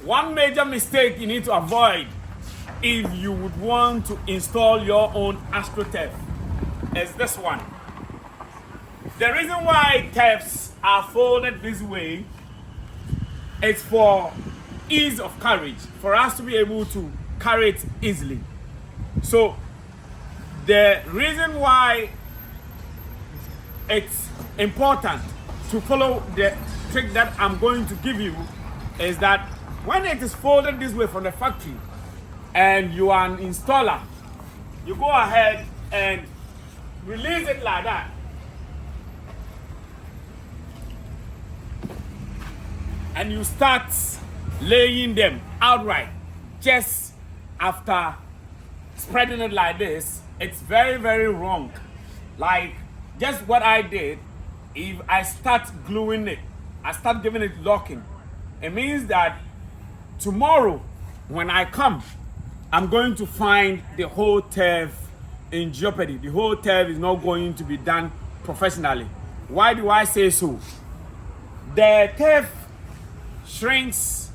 One major mistake you need to avoid if you would want to install your own Astro Turf is this one. The reason why turfs are folded this way is for ease of carriage, for us to be able to carry it easily. So the reason why it's important to follow the trick that I'm going to give you is that when it is folded this way from the factory and you are an installer, you go ahead and release it like that. And you start laying them outright just after spreading it like this. It's very, very wrong. Like just what I did, if I start gluing it, I start giving it locking, it means that tomorrow when I come, I'm going to find the whole turf in jeopardy. The whole turf is not going to be done professionally. Why do I say so? The turf shrinks,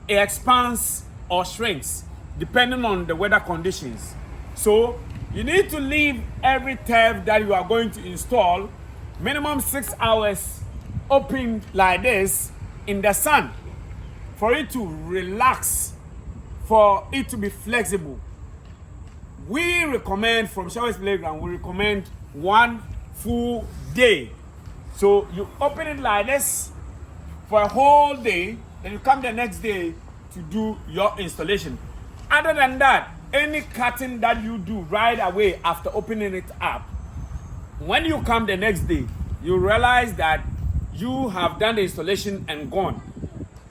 it expands or shrinks depending on the weather conditions. So you need to leave every turf that you are going to install minimum 6 hours open like this in the sun for it to relax, for it to be flexible. We recommend from Showers Playground, we recommend 1 full day. So you open it like this for a whole day, then you come the next day to do your installation. Other than that, any cutting that you do right away after opening it up, when you come the next day, you realize that you have done the installation and gone.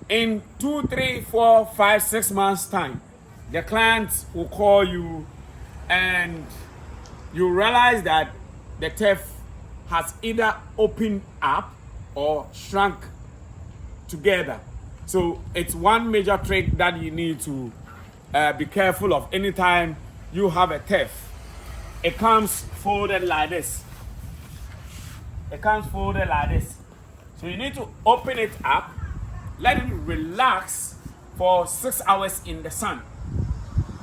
In 2, 3, 4, 5, 6 months time, the client will call you and you realize that the turf has either opened up or shrunk together. So it's one major trick that you need to be careful of anytime you have a turf. It comes folded like this. It comes folded like this. So you need to open it up, let it relax for 6 hours in the sun,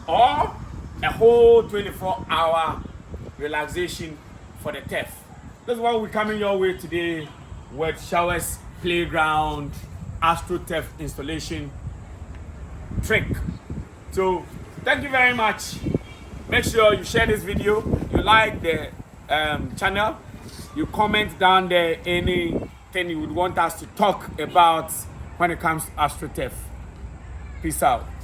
or a whole 24-hour relaxation for the turf. That's why we're coming your way today with Showers Playground Astro Turf installation trick. So thank you very much. Make sure you share this video, you like the channel, you comment down there anything you would want us to talk about when it comes to Astro Turf. Peace out.